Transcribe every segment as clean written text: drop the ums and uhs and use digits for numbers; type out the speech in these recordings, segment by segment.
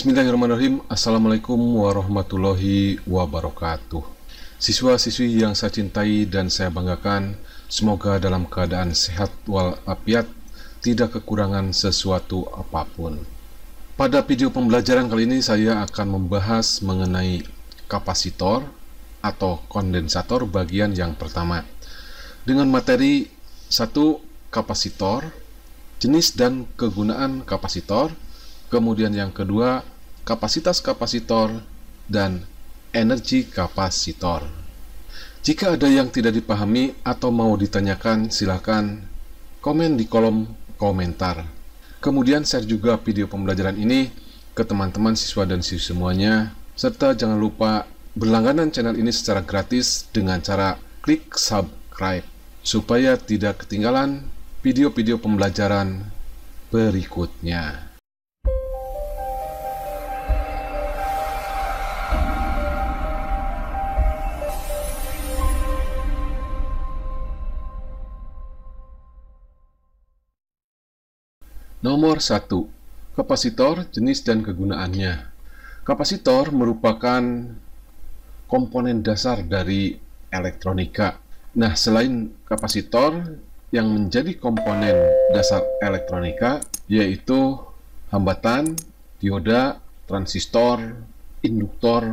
Bismillahirrahmanirrahim. Assalamualaikum warahmatullahi wabarakatuh. Siswa-siswi yang saya cintai dan saya banggakan, semoga dalam keadaan sehat walafiat, tidak kekurangan sesuatu apapun. Pada video pembelajaran kali ini saya akan membahas mengenai kapasitor atau kondensator bagian yang pertama. Dengan materi 1. Kapasitor, jenis dan kegunaan kapasitor. Kemudian yang kedua, kapasitas kapasitor dan energi kapasitor. Jika ada yang tidak dipahami atau mau ditanyakan, silakan komen di kolom komentar. Kemudian share juga video pembelajaran ini ke teman-teman siswa dan siswi semuanya, serta jangan lupa berlangganan channel ini secara gratis dengan cara klik subscribe, supaya tidak ketinggalan video-video pembelajaran berikutnya. Nomor 1. Kapasitor, jenis dan kegunaannya. Kapasitor merupakan komponen dasar dari elektronika. Nah, selain kapasitor, yang menjadi komponen dasar elektronika yaitu hambatan, dioda, transistor, induktor,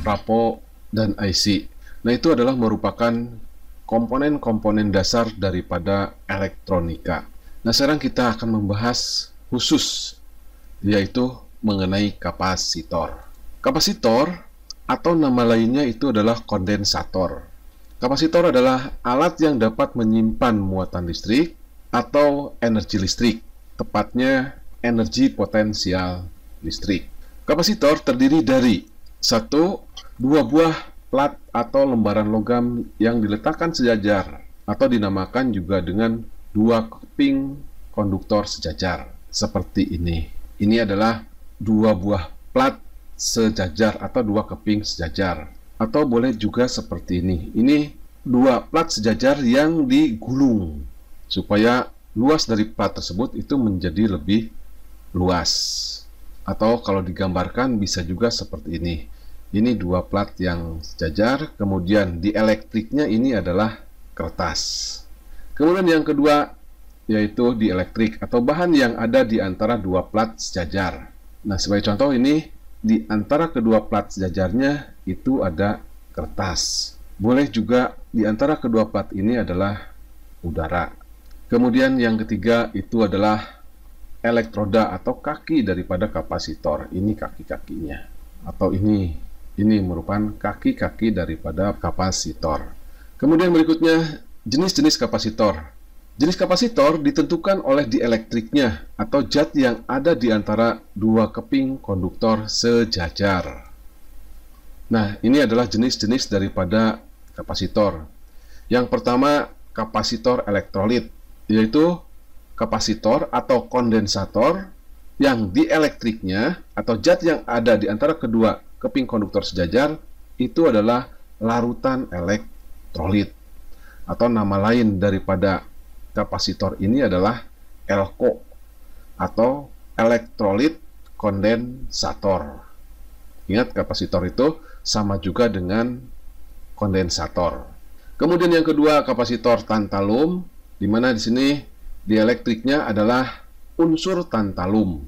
rapo, dan IC. Nah, itu adalah merupakan komponen-komponen dasar daripada elektronika. Nah, sekarang kita akan membahas khusus, yaitu mengenai kapasitor. Kapasitor atau nama lainnya itu adalah kondensator. Kapasitor adalah alat yang dapat menyimpan muatan listrik atau energi listrik, tepatnya energi potensial listrik. Kapasitor terdiri dari 1. Dua buah plat atau lembaran logam yang diletakkan sejajar atau dinamakan juga dengan dua keping konduktor sejajar, seperti ini. Ini adalah dua buah plat sejajar atau dua keping sejajar, atau boleh juga seperti ini. Ini dua plat sejajar yang digulung supaya luas dari plat tersebut itu menjadi lebih luas. Atau kalau digambarkan bisa juga seperti ini. Ini dua plat yang sejajar, kemudian di elektriknya ini adalah kertas. Kemudian yang kedua yaitu dielektrik atau bahan yang ada di antara dua plat sejajar. Nah, sebagai contoh ini di antara kedua plat sejajarnya itu ada kertas. Boleh juga di antara kedua plat ini adalah udara. Kemudian yang ketiga itu adalah elektroda atau kaki daripada kapasitor. Ini kaki-kakinya. Atau ini merupakan kaki-kaki daripada kapasitor. Kemudian berikutnya jenis-jenis kapasitor. Jenis kapasitor ditentukan oleh dielektriknya atau zat yang ada di antara dua keping konduktor sejajar. Nah, ini adalah jenis-jenis daripada kapasitor. Yang pertama, kapasitor elektrolit, yaitu kapasitor atau kondensator yang dielektriknya atau zat yang ada di antara kedua keping konduktor sejajar itu adalah larutan elektrolit. Atau nama lain daripada kapasitor ini adalah ELKO atau elektrolit kondensator. Ingat, kapasitor itu sama juga dengan kondensator. Kemudian yang kedua, kapasitor tantalum, di mana di sini dielektriknya adalah unsur tantalum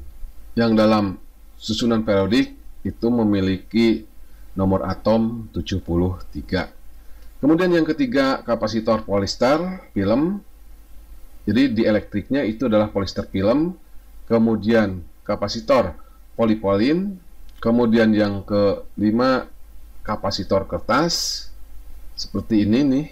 yang dalam susunan periodik itu memiliki nomor atom 73. Kemudian yang ketiga, kapasitor poliester film. Jadi dielektriknya itu adalah poliester film. Kemudian kapasitor polipolin. Kemudian yang kelima, kapasitor kertas. Seperti ini nih.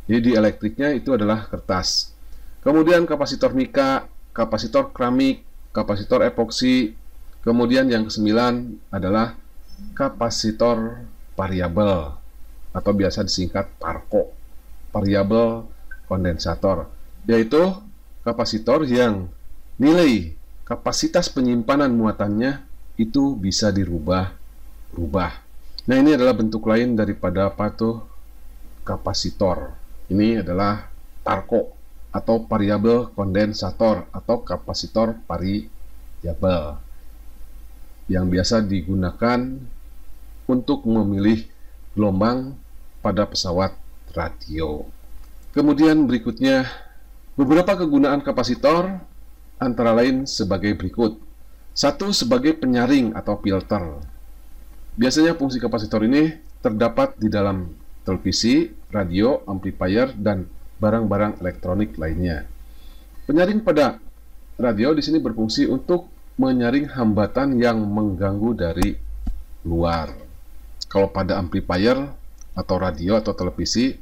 Jadi dielektriknya itu adalah kertas. Kemudian kapasitor mika, kapasitor keramik, kapasitor epoksi. Kemudian yang kesembilan adalah kapasitor variabel atau biasa disingkat PARCO, variabel kondensator, yaitu kapasitor yang nilai kapasitas penyimpanan muatannya itu bisa dirubah-rubah. Nah, ini adalah bentuk lain daripada apa tuh kapasitor. Ini adalah PARCO atau variabel kondensator atau kapasitor variabel. yang biasa digunakan untuk memilih gelombang pada pesawat radio. Kemudian berikutnya, beberapa kegunaan kapasitor antara lain sebagai berikut. Satu, sebagai penyaring atau filter. Biasanya fungsi kapasitor ini terdapat di dalam televisi, radio, amplifier, dan barang-barang elektronik lainnya. Penyaring pada radio di sini berfungsi untuk menyaring hambatan yang mengganggu dari luar. Kalau pada amplifier atau radio atau televisi,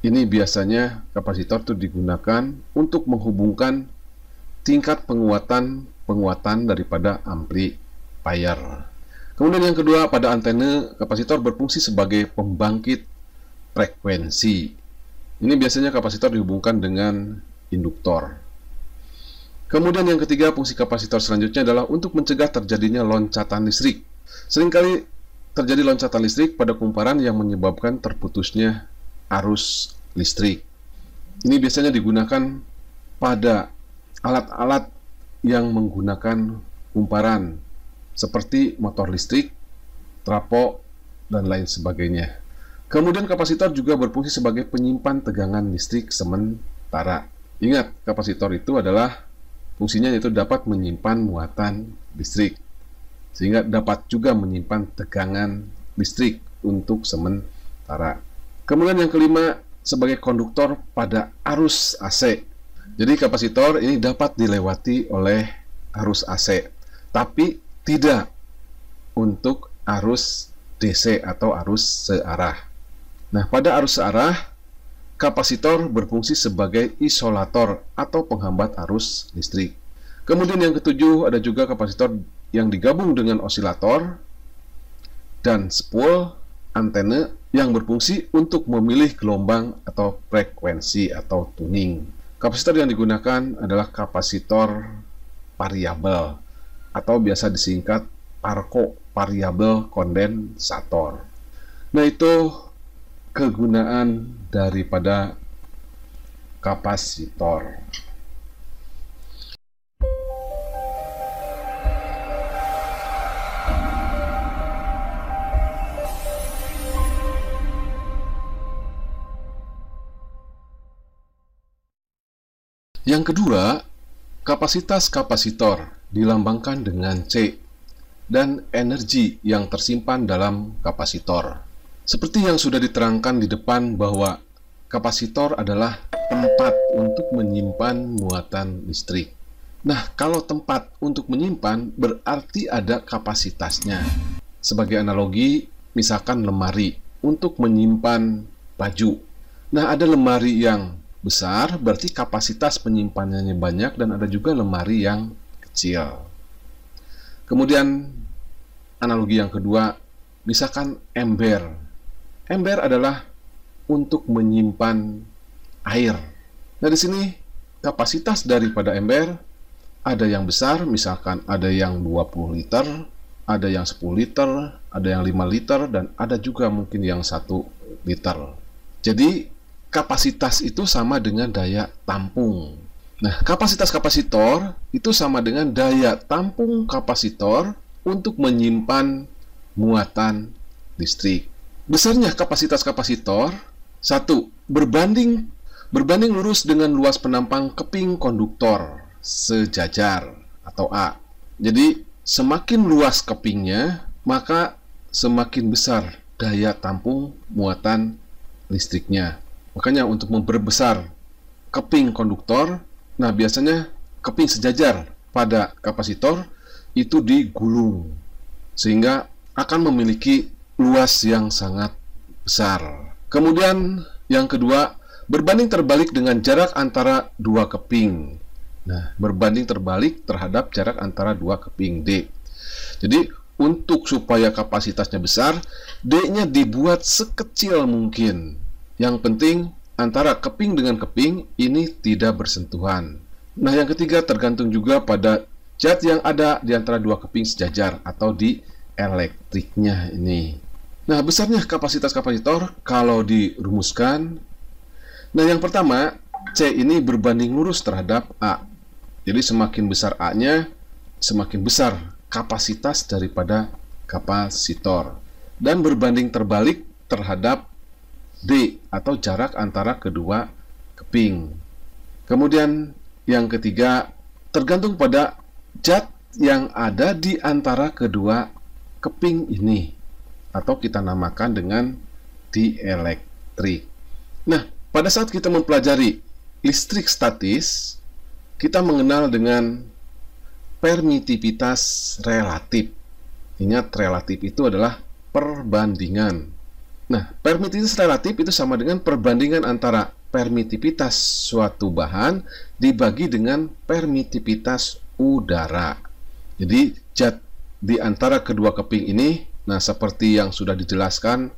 ini biasanya kapasitor itu digunakan untuk menghubungkan tingkat penguatan daripada amplifier. Kemudian yang kedua, pada antena, kapasitor berfungsi sebagai pembangkit frekuensi. Ini biasanya kapasitor dihubungkan dengan induktor. Kemudian yang ketiga, fungsi kapasitor selanjutnya adalah untuk mencegah terjadinya loncatan listrik. Seringkali terjadi loncatan listrik pada kumparan yang menyebabkan terputusnya arus listrik. Ini biasanya digunakan pada alat-alat yang menggunakan kumparan seperti motor listrik, trafo, dan lain sebagainya. Kemudian kapasitor juga berfungsi sebagai penyimpan tegangan listrik sementara. Ingat, kapasitor itu adalah fungsinya yaitu dapat menyimpan muatan listrik, sehingga dapat juga menyimpan tegangan listrik untuk sementara. Kemudian yang kelima, sebagai konduktor pada arus AC. Jadi kapasitor ini dapat dilewati oleh arus AC, tapi tidak untuk arus DC atau arus searah. Nah, pada arus searah, kapasitor berfungsi sebagai isolator atau penghambat arus listrik. Kemudian yang ketujuh, ada juga kapasitor yang digabung dengan osilator dan spool antena yang berfungsi untuk memilih gelombang atau frekuensi atau tuning. Kapasitor yang digunakan adalah kapasitor variabel atau biasa disingkat PARCO, variabel kondensator. Nah, itu kegunaan daripada kapasitor. Yang kedua, kapasitas kapasitor dilambangkan dengan C dan energi yang tersimpan dalam kapasitor. Seperti yang sudah diterangkan di depan bahwa kapasitor adalah tempat untuk menyimpan muatan listrik. Nah, kalau tempat untuk menyimpan berarti ada kapasitasnya. Sebagai analogi, misalkan lemari untuk menyimpan baju. Nah, ada lemari yang besar, berarti kapasitas penyimpanannya banyak, dan ada juga lemari yang kecil. Kemudian analogi yang kedua, misalkan ember. Ember adalah untuk menyimpan air. Nah, di sini kapasitas daripada ember ada yang besar, misalkan ada yang 20 liter, ada yang 10 liter, ada yang 5 liter, dan ada juga mungkin yang 1 liter. Jadi kapasitas itu sama dengan daya tampung. Nah, kapasitas kapasitor itu sama dengan daya tampung kapasitor untuk menyimpan muatan listrik. Besarnya kapasitas kapasitor, satu, berbanding lurus dengan luas penampang keping konduktor sejajar atau A. Jadi, semakin luas kepingnya, maka semakin besar daya tampung muatan listriknya. Makanya untuk memperbesar keping konduktor, nah biasanya keping sejajar pada kapasitor itu digulung, sehingga akan memiliki luas yang sangat besar. Kemudian yang kedua, berbanding terbalik dengan jarak antara dua keping. Nah, berbanding terbalik terhadap jarak antara dua keping D. Jadi untuk supaya kapasitasnya besar, D-nya dibuat sekecil mungkin. Yang penting antara keping dengan keping ini tidak bersentuhan. Nah, yang ketiga tergantung juga pada zat yang ada di antara dua keping sejajar atau di elektriknya ini. Nah, besarnya kapasitas kapasitor kalau dirumuskan. Nah, yang pertama, C ini berbanding lurus terhadap A. Jadi semakin besar A-nya, semakin besar kapasitas daripada kapasitor dan berbanding terbalik terhadap D atau jarak antara kedua keping. Kemudian yang ketiga, tergantung pada zat yang ada di antara kedua keping ini, atau kita namakan dengan dielektrik. Nah, pada saat kita mempelajari listrik statis, kita mengenal dengan permitivitas relatif. Ingat, relatif itu adalah perbandingan. Nah, permitivitas relatif itu sama dengan perbandingan antara permitivitas suatu bahan dibagi dengan permitivitas udara. Jadi, zat di antara kedua keping ini, nah seperti yang sudah dijelaskan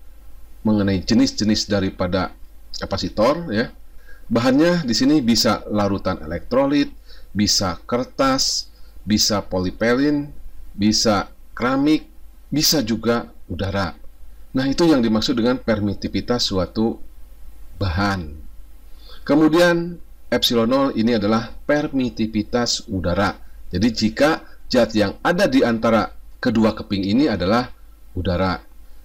mengenai jenis-jenis daripada kapasitor, ya. Bahannya di sini bisa larutan elektrolit, bisa kertas, bisa polipelin, bisa keramik, bisa juga udara. Nah, itu yang dimaksud dengan permitivitas suatu bahan. Kemudian epsilon 0 ini adalah permitivitas udara. Jadi jika zat yang ada di antara kedua keping ini adalah udara.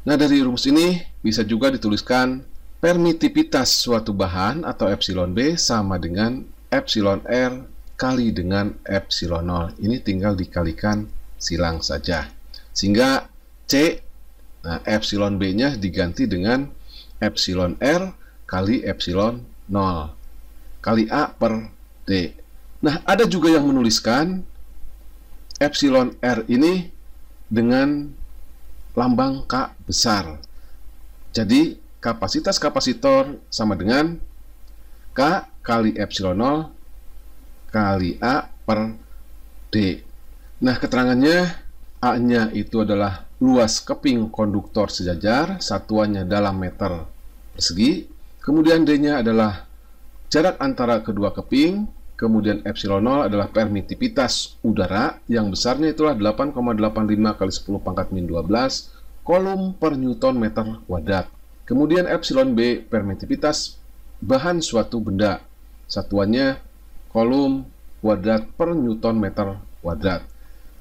Nah, dari rumus ini bisa juga dituliskan permitivitas suatu bahan atau epsilon B sama dengan epsilon R kali dengan epsilon 0. Ini tinggal dikalikan silang saja. Sehingga C, nah epsilon B-nya diganti dengan epsilon R kali epsilon 0 kali A per D. Nah, ada juga yang menuliskan epsilon R ini dengan lambang K besar. Jadi, kapasitas kapasitor sama dengan K kali epsilon 0 kali A per D. Nah, keterangannya A-nya itu adalah luas keping konduktor sejajar, satuannya dalam meter persegi. Kemudian D-nya adalah jarak antara kedua keping. Kemudian epsilon 0 adalah permitivitas udara yang besarnya itulah 8,85 kali 10 pangkat min 12 kolom per Newton meter kuadrat. Kemudian epsilon B permitivitas bahan suatu benda, satuannya kolom kuadrat per Newton meter kuadrat.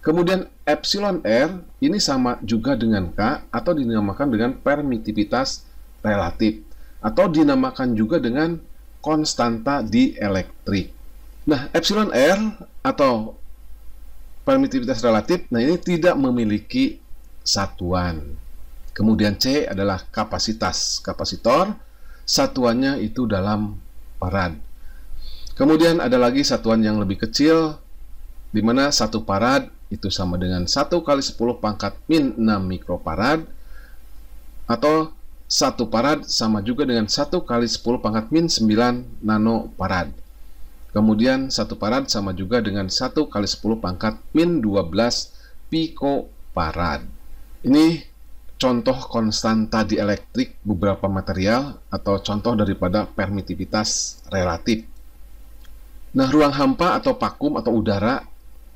Kemudian epsilon R ini sama juga dengan K atau dinamakan dengan permitivitas relatif atau dinamakan juga dengan konstanta dielektrik. Nah, epsilon R atau permitivitas relatif, nah ini tidak memiliki satuan. Kemudian C adalah kapasitas kapasitor, satuannya itu dalam farad. Kemudian ada lagi satuan yang lebih kecil, di mana 1 farad itu sama dengan 1 kali 10 pangkat min 6 mikrofarad, atau 1 farad sama juga dengan 1 kali 10 pangkat min 9 nanofarad. Kemudian 1 farad sama juga dengan 1 kali 10 pangkat min 12 pikofarad. Ini contoh konstanta dielektrik beberapa material atau contoh daripada permitivitas relatif. Nah, ruang hampa atau vakum atau udara,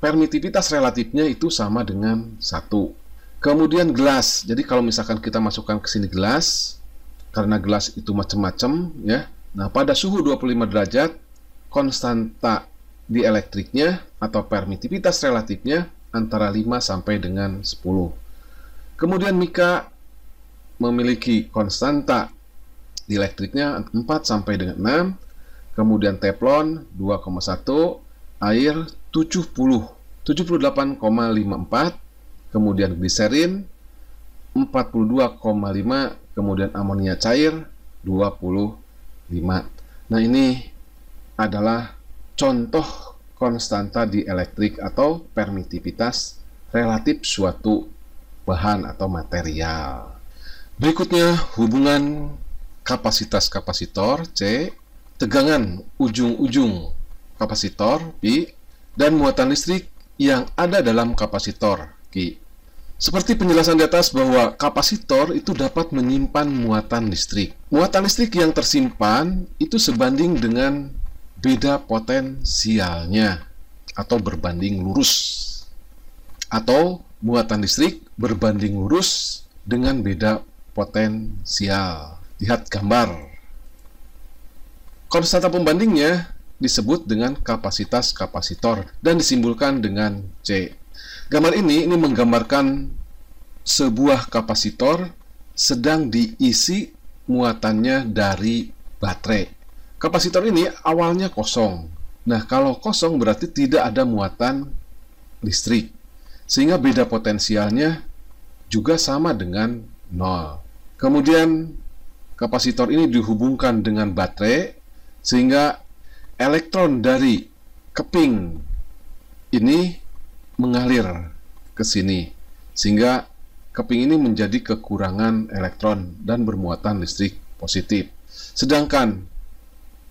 permitivitas relatifnya itu sama dengan 1. Kemudian gelas. Jadi kalau misalkan kita masukkan ke sini gelas, karena gelas itu macam-macam ya. Nah, pada suhu 25 derajat konstanta dielektriknya atau permitivitas relatifnya antara 5 sampai dengan 10. Kemudian mika memiliki konstanta dielektriknya 4 sampai dengan 6. Kemudian teflon 2,1, air 78,54, kemudian gliserin 42,5, kemudian amonia cair 25. Nah, ini adalah contoh konstanta dielektrik atau permitivitas relatif suatu bahan atau material. Berikutnya hubungan kapasitas kapasitor C, tegangan ujung-ujung kapasitor P, dan muatan listrik yang ada dalam kapasitor Q. Seperti penjelasan di atas bahwa kapasitor itu dapat menyimpan muatan listrik. Muatan listrik yang tersimpan itu sebanding dengan beda potensialnya atau berbanding lurus. Atau muatan listrik berbanding lurus dengan beda potensial. Lihat gambar. Konstanta pembandingnya disebut dengan kapasitas kapasitor dan disimbolkan dengan C. Gambar ini menggambarkan sebuah kapasitor sedang diisi muatannya dari baterai. Kapasitor ini awalnya kosong. Nah, kalau kosong berarti tidak ada muatan listrik, sehingga beda potensialnya juga sama dengan 0. Kemudian kapasitor ini dihubungkan dengan baterai, sehingga elektron dari keping ini mengalir ke sini, sehingga keping ini menjadi kekurangan elektron dan bermuatan listrik positif. Sedangkan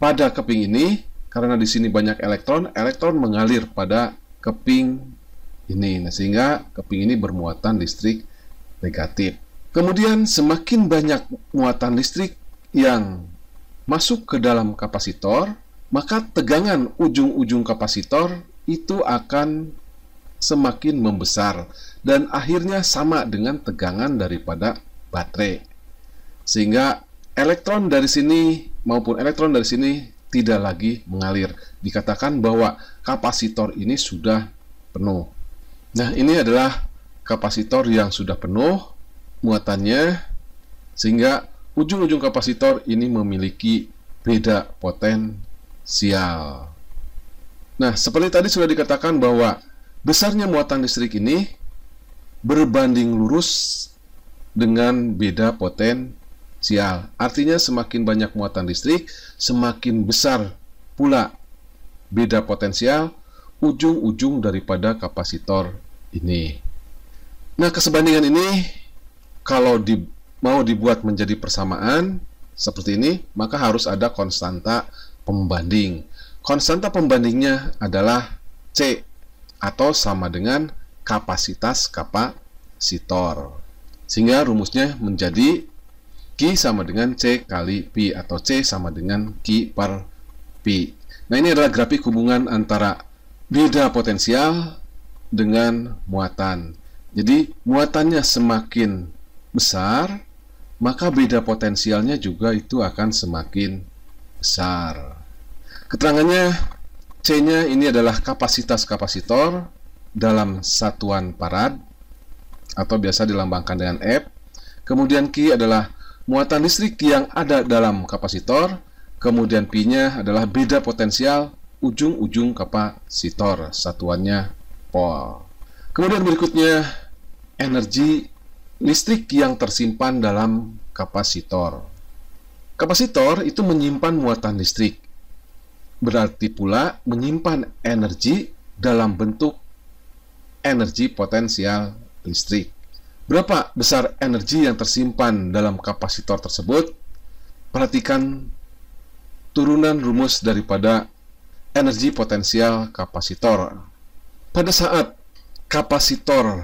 pada keping ini, karena di sini banyak elektron, elektron mengalir pada keping ini, sehingga keping ini bermuatan listrik negatif. Kemudian semakin banyak muatan listrik yang masuk ke dalam kapasitor, maka tegangan ujung-ujung kapasitor itu akan semakin membesar dan akhirnya sama dengan tegangan daripada baterai, sehingga elektron dari sini maupun elektron dari sini tidak lagi mengalir. Dikatakan bahwa kapasitor ini sudah penuh. Nah, ini adalah kapasitor yang sudah penuh muatannya, sehingga ujung-ujung kapasitor ini memiliki beda potensial. Nah, seperti tadi sudah dikatakan bahwa besarnya muatan listrik ini berbanding lurus dengan beda potensial. Artinya semakin banyak muatan listrik, semakin besar pula beda potensial ujung-ujung daripada kapasitor ini. Nah, kesebandingan ini kalau mau dibuat menjadi persamaan seperti ini, maka harus ada konstanta pembanding. Konstanta pembandingnya adalah C, atau sama dengan kapasitas kapasitor. Sehingga rumusnya menjadi Q sama dengan C kali Pi, atau C sama dengan Q per Pi. Nah, ini adalah grafik hubungan antara beda potensial dengan muatan. Jadi, muatannya semakin besar, maka beda potensialnya juga itu akan semakin besar. Keterangannya, C-nya ini adalah kapasitas kapasitor dalam satuan farad, atau biasa dilambangkan dengan F. Kemudian Q adalah muatan listrik yang ada dalam kapasitor, kemudian Pi-nya adalah beda potensial ujung-ujung kapasitor, satuannya volt. Kemudian berikutnya, energi listrik yang tersimpan dalam kapasitor. Kapasitor itu menyimpan muatan listrik, berarti pula menyimpan energi dalam bentuk energi potensial listrik. Berapa besar energi yang tersimpan dalam kapasitor tersebut? Perhatikan turunan rumus daripada energi potensial kapasitor. Pada saat kapasitor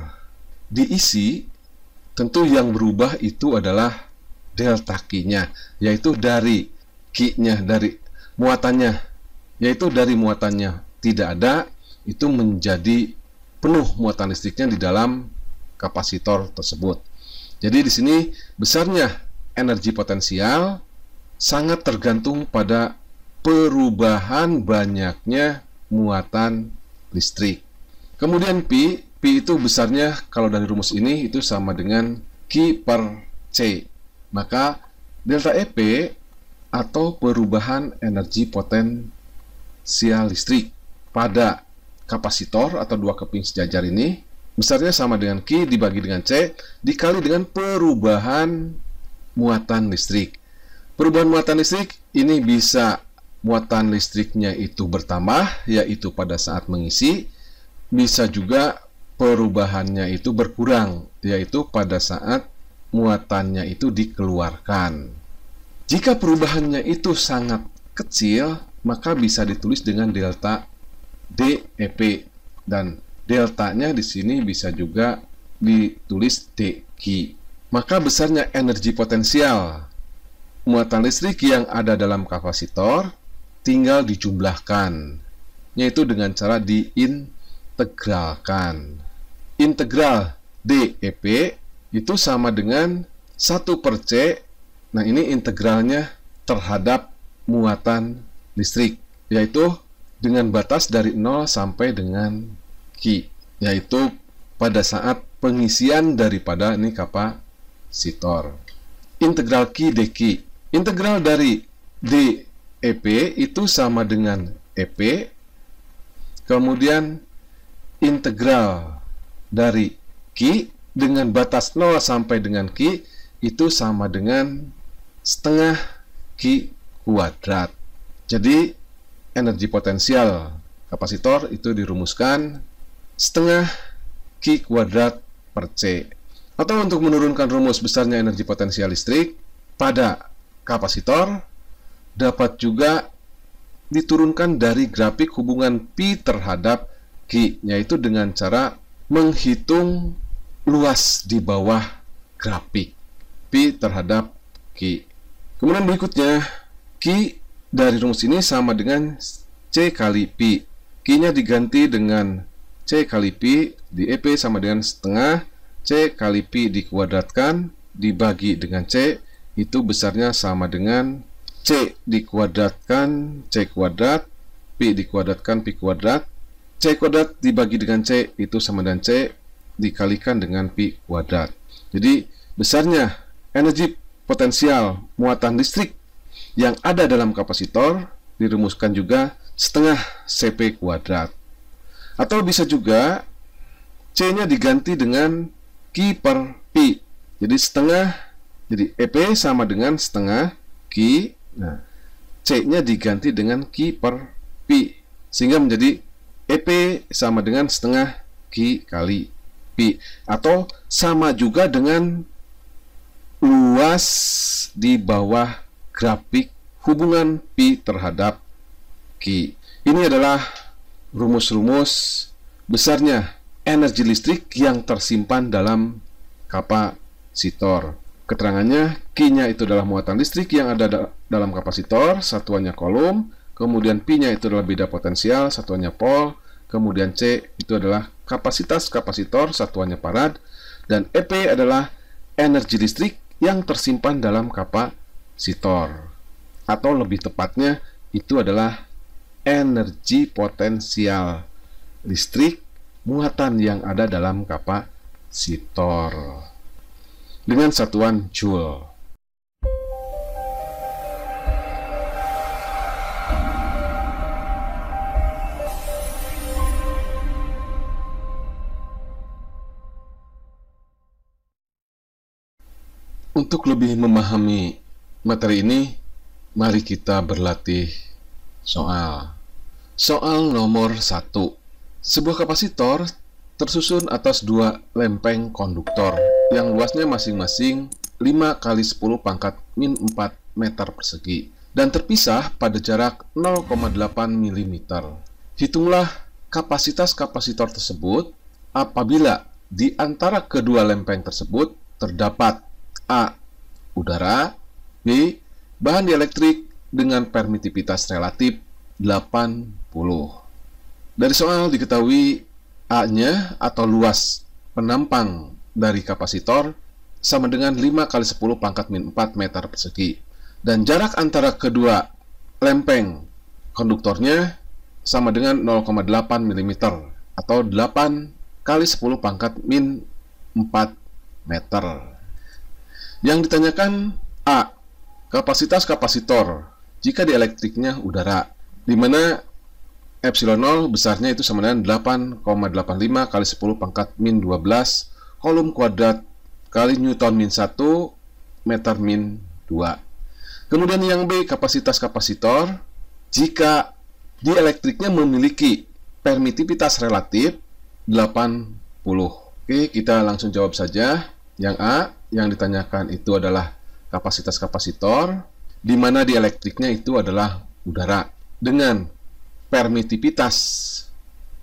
diisi, tentu yang berubah itu adalah delta Q-nya, yaitu dari Q-nya, dari muatannya, yaitu dari muatannya tidak ada, itu menjadi penuh muatan listriknya di dalam kapasitor tersebut. Jadi di sini besarnya energi potensial sangat tergantung pada perubahan banyaknya muatan listrik. Kemudian Pi itu besarnya kalau dari rumus ini itu sama dengan Q per C. Maka delta EP atau perubahan energi potensial listrik pada kapasitor atau dua keping sejajar ini besarnya sama dengan Q dibagi dengan C dikali dengan perubahan muatan listrik. Perubahan muatan listrik ini bisa muatan listriknya itu bertambah, yaitu pada saat mengisi, bisa juga perubahannya itu berkurang, yaitu pada saat muatannya itu dikeluarkan. Jika perubahannya itu sangat kecil, maka bisa ditulis dengan delta DEP, dan deltanya di sini bisa juga ditulis dQ. Maka besarnya energi potensial muatan listrik yang ada dalam kapasitor tinggal dijumlahkan, yaitu dengan cara diintegralkan. Integral DEP itu sama dengan 1 per C. Nah, ini integralnya terhadap muatan listrik, yaitu dengan batas dari 0 sampai dengan Q, yaitu pada saat pengisian daripada ini kapasitor. Integral Q dQ. Integral dari dEP itu sama dengan EP. Kemudian integral dari Q dengan batas 0 sampai dengan Q itu sama dengan setengah Q kuadrat. Jadi energi potensial kapasitor itu dirumuskan setengah Q kuadrat per C. Atau untuk menurunkan rumus besarnya energi potensial listrik pada kapasitor dapat juga diturunkan dari grafik hubungan Pi terhadap Q, yaitu dengan cara menghitung luas di bawah grafik Pi terhadap Q. Kemudian berikutnya, Q dari rumus ini sama dengan C kali Pi. Q-nya diganti dengan C kali Pi, di EP sama dengan setengah C kali Pi dikuadratkan dibagi dengan C, itu besarnya sama dengan C dikuadratkan C kuadrat, Pi dikuadratkan Pi kuadrat, C kuadrat dibagi dengan C itu sama dengan C dikalikan dengan Pi kuadrat. Jadi besarnya energi potensial muatan listrik yang ada dalam kapasitor dirumuskan juga setengah Cp kuadrat. Atau bisa juga C-nya diganti dengan Q per Pi. Jadi setengah, jadi EP sama dengan setengah Q. Nah, C-nya diganti dengan Q per Pi, sehingga menjadi EP sama dengan setengah Q kali Pi. Atau sama juga dengan luas di bawah grafik hubungan Pi terhadap Q. Ini adalah rumus-rumus besarnya energi listrik yang tersimpan dalam kapasitor. Keterangannya, Q-nya itu adalah muatan listrik yang ada dalam kapasitor, satuannya kolom, kemudian P-nya itu adalah beda potensial, satuannya pol, kemudian C itu adalah kapasitas kapasitor, satuannya farad, dan EP adalah energi listrik yang tersimpan dalam kapasitor. Atau lebih tepatnya, itu adalah energi potensial listrik muatan yang ada dalam kapasitor dengan satuan joule. Untuk lebih memahami materi ini, mari kita berlatih soal. Soal nomor 1. Sebuah kapasitor tersusun atas dua lempeng konduktor yang luasnya masing-masing 5 kali 10 pangkat min 4 meter persegi dan terpisah pada jarak 0,8 mm. Hitunglah kapasitas kapasitor tersebut apabila di antara kedua lempeng tersebut terdapat A. Udara, B. Bahan dielektrik dengan permitivitas relatif 80. Dari soal diketahui A-nya atau luas penampang dari kapasitor sama dengan 5 kali 10 pangkat min 4 meter persegi. Dan jarak antara kedua lempeng konduktornya sama dengan 0,8 mm atau 8 kali 10 pangkat min 4 meter. Yang ditanyakan A. Kapasitas kapasitor jika dielektriknya udara, di mana epsilon 0 besarnya itu sama dengan 8,85 kali 10 pangkat min 12 kolom kuadrat kali Newton min 1 meter min 2. Kemudian yang B, kapasitas kapasitor jika dielektriknya memiliki permitivitas relatif 80. Oke, kita langsung jawab saja. Yang A, yang ditanyakan itu adalah kapasitas kapasitor, di mana dielektriknya itu adalah udara dengan permitivitas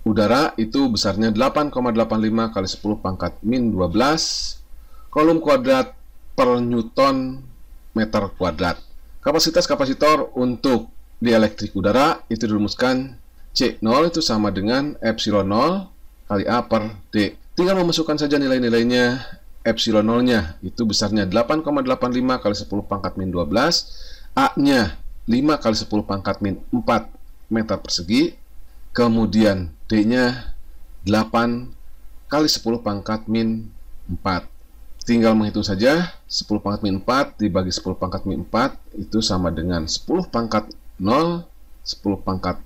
udara itu besarnya 8,85 kali 10 pangkat min 12 kolom kuadrat per Newton meter kuadrat. Kapasitas kapasitor untuk dielektrik udara itu dirumuskan C0 itu sama dengan epsilon 0 kali A per D. Tinggal memasukkan saja nilai-nilainya. Epsilon 0-nya itu besarnya 8,85 kali 10 pangkat min 12, A-nya 5 kali 10 pangkat min 4 meter persegi, kemudian D-nya 8 kali 10 pangkat min 4. Tinggal menghitung saja, 10 pangkat min 4 dibagi 10 pangkat min 4 itu sama dengan 10 pangkat 0, 10 pangkat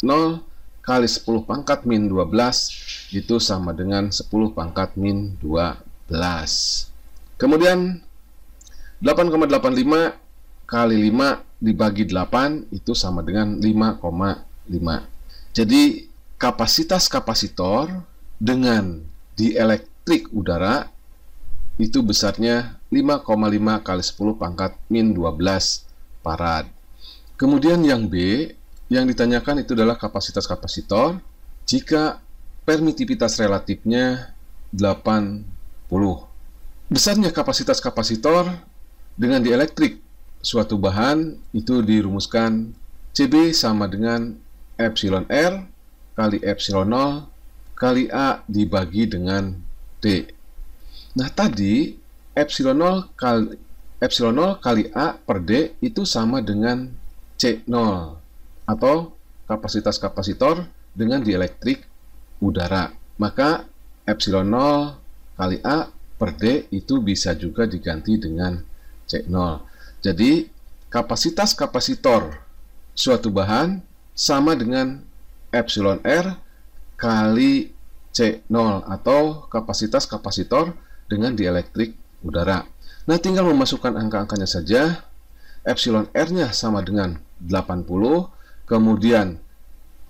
0 kali 10 pangkat min 12 itu sama dengan 10 pangkat min 12. Kemudian 8,85 kali 5 dibagi 8 itu sama dengan 5,5. Jadi kapasitas kapasitor dengan dielektrik udara itu besarnya 5,5 kali 10 pangkat min 12 farad. Kemudian yang B, yang ditanyakan itu adalah kapasitas kapasitor jika permitivitas relatifnya 80. Besarnya kapasitas kapasitor dengan dielektrik suatu bahan itu dirumuskan CB sama dengan epsilon R kali epsilon 0 kali A dibagi dengan D. Nah, tadi epsilon 0 kali A per D itu sama dengan C0 atau kapasitas kapasitor dengan dielektrik udara. Maka epsilon 0 kali A per D itu bisa juga diganti dengan C0. Jadi kapasitas kapasitor suatu bahan sama dengan epsilon R kali C0 atau kapasitas kapasitor dengan dielektrik udara. Nah, tinggal memasukkan angka-angkanya saja. Epsilon R-nya sama dengan 80, kemudian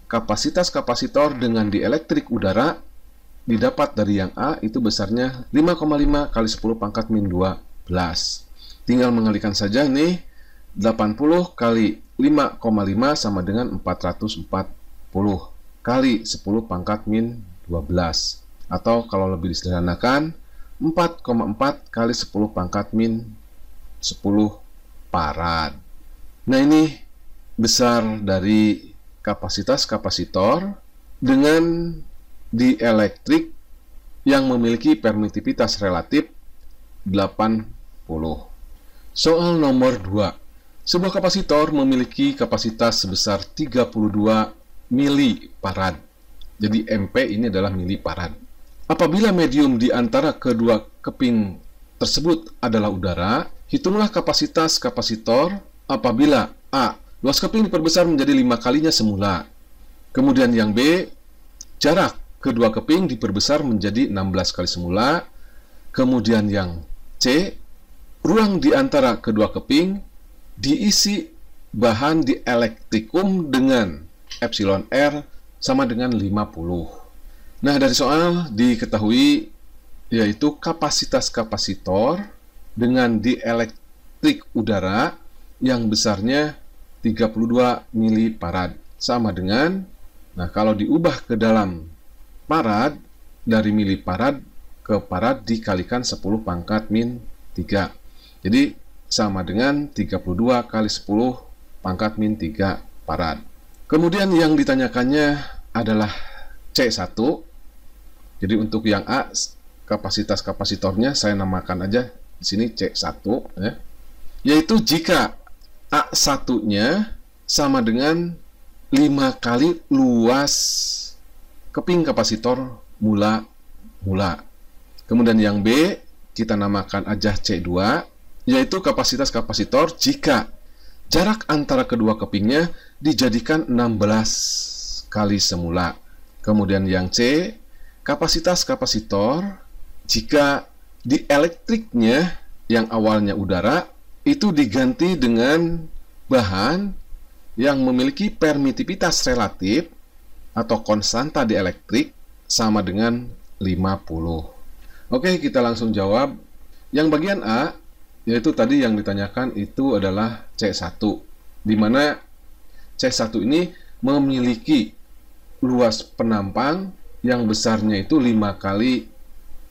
kapasitas kapasitor dengan dielektrik udara didapat dari yang A itu besarnya 5,5 kali 10 pangkat min 12. Tinggal mengalikan saja ini, 80 kali 5,5 sama dengan 440 kali 10 pangkat min 12. Atau kalau lebih disederhanakan, 4,4 kali 10 pangkat min 10 farad. Nah, ini besar dari kapasitas kapasitor dengan dielektrik yang memiliki permitivitas relatif 80. Soal nomor 2. Sebuah kapasitor memiliki kapasitas sebesar 32 milifarad. Jadi MP ini adalah milifarad. Apabila medium di antara kedua keping tersebut adalah udara, hitunglah kapasitas kapasitor apabila A. Luas keping diperbesar menjadi 5 kalinya semula. Kemudian yang B. Jarak kedua keping diperbesar menjadi 16 kali semula. Kemudian yang C. Ruang di antara kedua keping diisi bahan dielektrikum dengan epsilon R sama dengan 50. Nah, dari soal diketahui yaitu kapasitas kapasitor dengan dielektrik udara yang besarnya 32 milifarad sama dengan, nah kalau diubah ke dalam farad, dari milifarad ke farad dikalikan 10 pangkat min 3. Jadi sama dengan 32 kali 10 pangkat min 3 farad. Kemudian yang ditanyakannya adalah C1. Jadi untuk yang A, kapasitas kapasitornya saya namakan aja di sini C1 ya. Yaitu jika A1-nya sama dengan 5 kali luas keping kapasitor mula-mula. Kemudian yang B kita namakan aja C2, yaitu kapasitas kapasitor jika jarak antara kedua kepingnya dijadikan 16 kali semula. Kemudian yang C, kapasitas kapasitor jika dielektriknya yang awalnya udara itu diganti dengan bahan yang memiliki permitivitas relatif atau konstanta dielektrik sama dengan 50. Oke, kita langsung jawab. Yang bagian A, yaitu tadi yang ditanyakan itu adalah C1, di mana C1 ini memiliki luas penampang yang besarnya itu 5 kali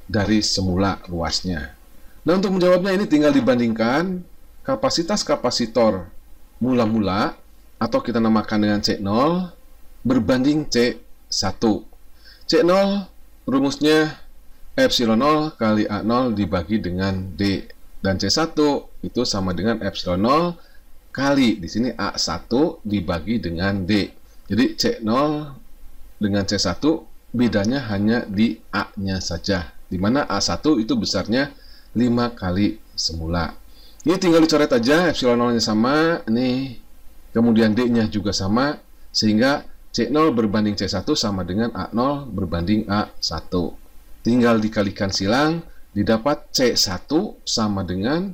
dari semula luasnya. Nah, untuk menjawabnya ini tinggal dibandingkan kapasitas kapasitor mula-mula atau kita namakan dengan C0 berbanding C1. C0 rumusnya epsilon 0 kali A0 dibagi dengan D, dan C1 itu sama dengan epsilon 0 kali di sini A1 dibagi dengan D. Jadi C0 dengan C1 bedanya hanya di A-nya saja, di mana A1 itu besarnya 5 kali semula. Ini tinggal dicoret aja, epsilon 0-nya sama, nih. Kemudian D-nya juga sama, sehingga C0 berbanding C1 sama dengan A0 berbanding A1. Tinggal dikalikan silang, didapat C1 sama dengan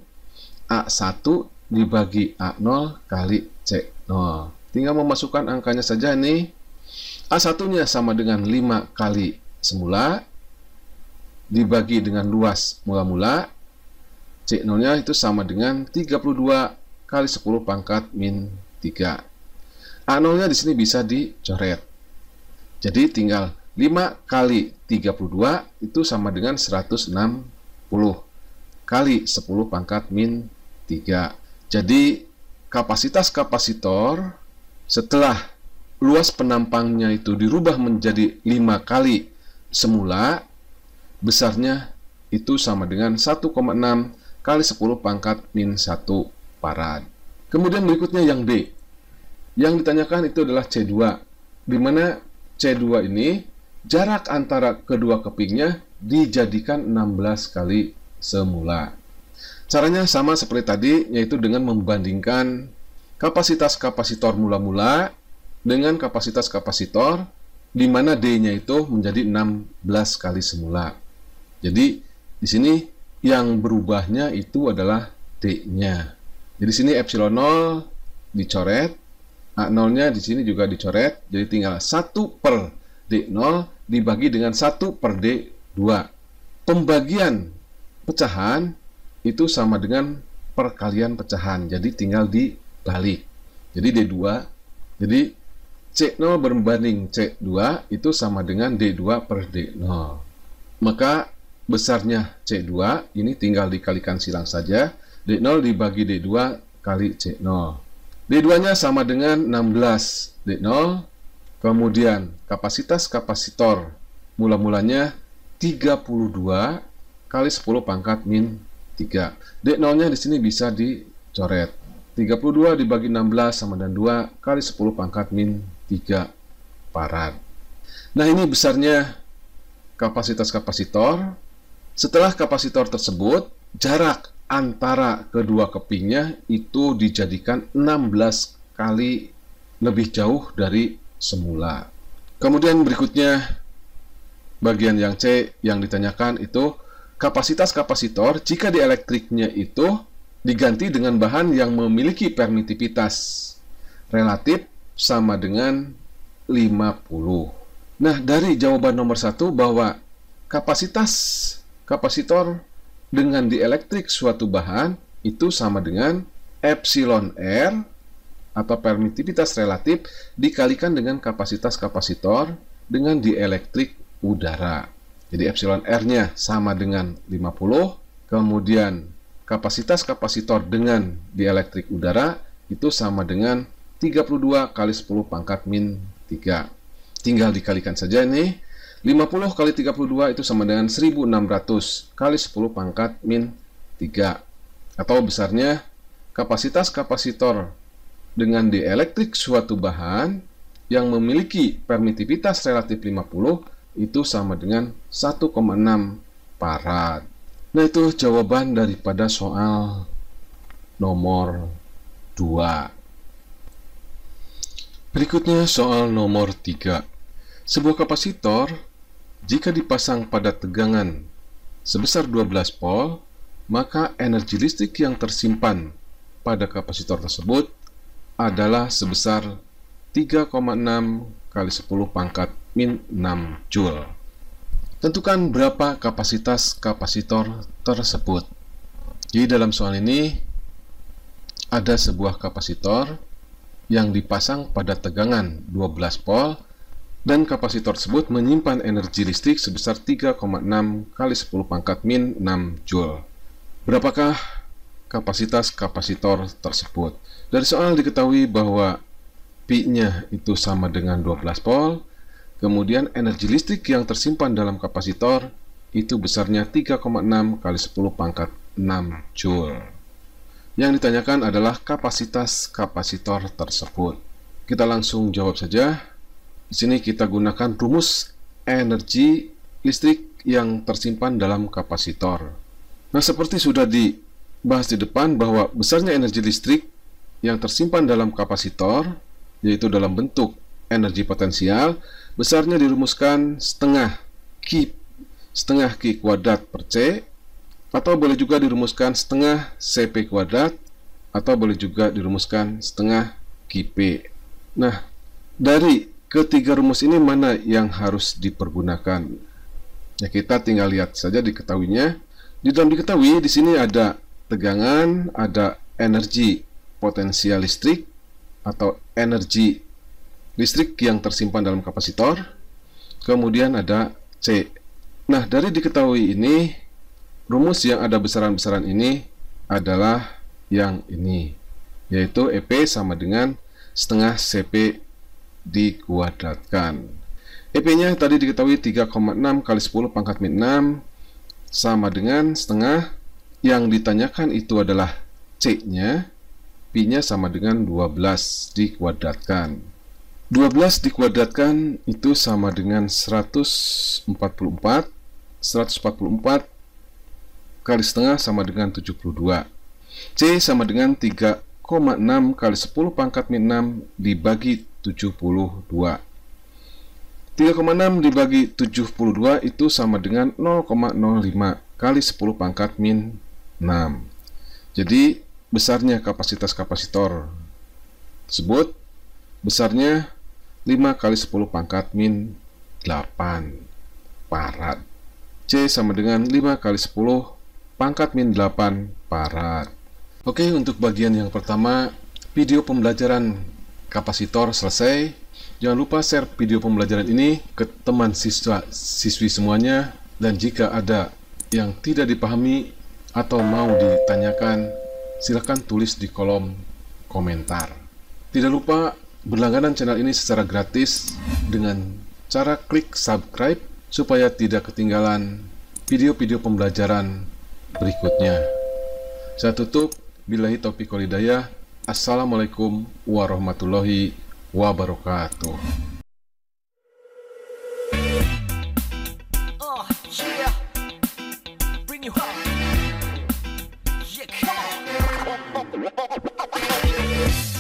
A1 dibagi A0 kali C0. Tinggal memasukkan angkanya saja nih. A1-nya sama dengan 5 kali semula, dibagi dengan luas mula-mula. C0-nya itu sama dengan 32 kali 10 pangkat min 3. A0-nya di sini bisa dicoret. Jadi tinggal 5 kali 32 itu sama dengan 160 kali 10 pangkat min 3. Jadi kapasitas kapasitor setelah luas penampangnya itu dirubah menjadi 5 kali semula, besarnya itu sama dengan 1,6 kali 10 pangkat min 1 farad. Kemudian berikutnya yang D. Yang ditanyakan itu adalah C2, di mana C2 ini jarak antara kedua kepingnya dijadikan 16 kali semula. Caranya sama seperti tadi, yaitu dengan membandingkan kapasitas kapasitor mula-mula dengan kapasitas kapasitor, di mana D-nya itu menjadi 16 kali semula. Jadi di sini yang berubahnya itu adalah D-nya. Jadi sini epsilon 0 dicoret, A0-nya di sini juga dicoret, jadi tinggal 1 per D0 dibagi dengan 1 per D2. Pembagian pecahan itu sama dengan perkalian pecahan, jadi tinggal dibalik. Jadi D2, jadi C0 berbanding C2 itu sama dengan D2 per D0. Maka besarnya C2 ini tinggal dikalikan silang saja, D0 dibagi D2 kali C0. D2-nya sama dengan 16 D0, kemudian kapasitas kapasitor mula-mulanya 32 kali 10 pangkat min 3. D0-nya di sini bisa dicoret. 32 dibagi 16 sama dengan 2 kali 10 pangkat min 3 farad. Nah, ini besarnya kapasitas kapasitor. Setelah kapasitor tersebut, jarak antara kedua kepingnya itu dijadikan 16 kali lebih jauh dari semula. Kemudian berikutnya bagian yang C yang ditanyakan itu kapasitas kapasitor jika dieлекtriknya itu diganti dengan bahan yang memiliki permitivitas relatif sama dengan 50. Nah, dari jawaban nomor 1 bahwa kapasitas kapasitor dengan dielektrik suatu bahan itu sama dengan epsilon R atau permitivitas relatif dikalikan dengan kapasitas kapasitor dengan dielektrik udara. Jadi epsilon R-nya sama dengan 50, kemudian kapasitas kapasitor dengan dielektrik udara itu sama dengan 32 kali 10 pangkat min 3. Tinggal dikalikan saja nih. 50 kali 32 itu sama dengan 1600 kali 10 pangkat min 3. Atau besarnya kapasitas kapasitor dengan dielektrik suatu bahan yang memiliki permitivitas relatif 50 itu sama dengan 1,6 farad. Nah, itu jawaban daripada soal nomor 2. Berikutnya soal nomor 3. Sebuah kapasitor jika dipasang pada tegangan sebesar 12 volt, maka energi listrik yang tersimpan pada kapasitor tersebut adalah sebesar 3,6 kali 10 pangkat min 6 Joule. Tentukan berapa kapasitas kapasitor tersebut. Jadi dalam soal ini ada sebuah kapasitor yang dipasang pada tegangan 12 volt dan kapasitor tersebut menyimpan energi listrik sebesar 3,6 kali 10 pangkat min 6 Joule. Berapakah kapasitas kapasitor tersebut? Dari soal diketahui bahwa Pi-nya itu sama dengan 12 volt, kemudian energi listrik yang tersimpan dalam kapasitor itu besarnya 3,6 kali 10 pangkat 6 Joule. Yang ditanyakan adalah kapasitas kapasitor tersebut. Kita langsung jawab saja. Di sini kita gunakan rumus energi listrik yang tersimpan dalam kapasitor. Nah, seperti sudah dibahas di depan bahwa besarnya energi listrik yang tersimpan dalam kapasitor, yaitu dalam bentuk energi potensial, besarnya dirumuskan setengah Q kuadrat per C, atau boleh juga dirumuskan setengah CP kuadrat, atau boleh juga dirumuskan setengah QP. Nah, dari ketiga rumus ini mana yang harus dipergunakan? Ya, kita tinggal lihat saja diketahuinya. Di dalam diketahui, di sini ada tegangan, ada energi potensial listrik atau energi listrik yang tersimpan dalam kapasitor, kemudian ada C. Nah, dari diketahui ini, rumus yang ada besaran-besaran ini adalah yang ini, yaitu EP sama dengan setengah CP dikuadratkan. EP-nya tadi diketahui 3,6 kali 10 pangkat min 6 sama dengan setengah. Yang ditanyakan itu adalah C-nya, Pi-nya sama dengan 12 dikuadratkan. 12 dikuadratkan itu sama dengan 144 kali setengah sama dengan 72. C sama dengan 3,6 kali 10 pangkat min 6 dibagi 72. 3,6 dibagi 72 itu sama dengan 0,05 kali 10 pangkat min 6. Jadi besarnya kapasitas kapasitor tersebut besarnya 5 kali 10 pangkat min 8 farad. C sama dengan 5 kali 10 pangkat min 8 farad. Oke, untuk bagian yang pertama, video pembelajaran kapasitor selesai. Jangan lupa share video pembelajaran ini ke teman siswi semuanya, dan jika ada yang tidak dipahami atau mau ditanyakan, silakan tulis di kolom komentar. Tidak lupa berlangganan channel ini secara gratis dengan cara klik subscribe supaya tidak ketinggalan video-video pembelajaran berikutnya. Saya tutup. Billahi taufiq wal hidayah. Assalamualaikum warahmatullahi wabarakatuh. Yeah, bring you up. Yeah, come on.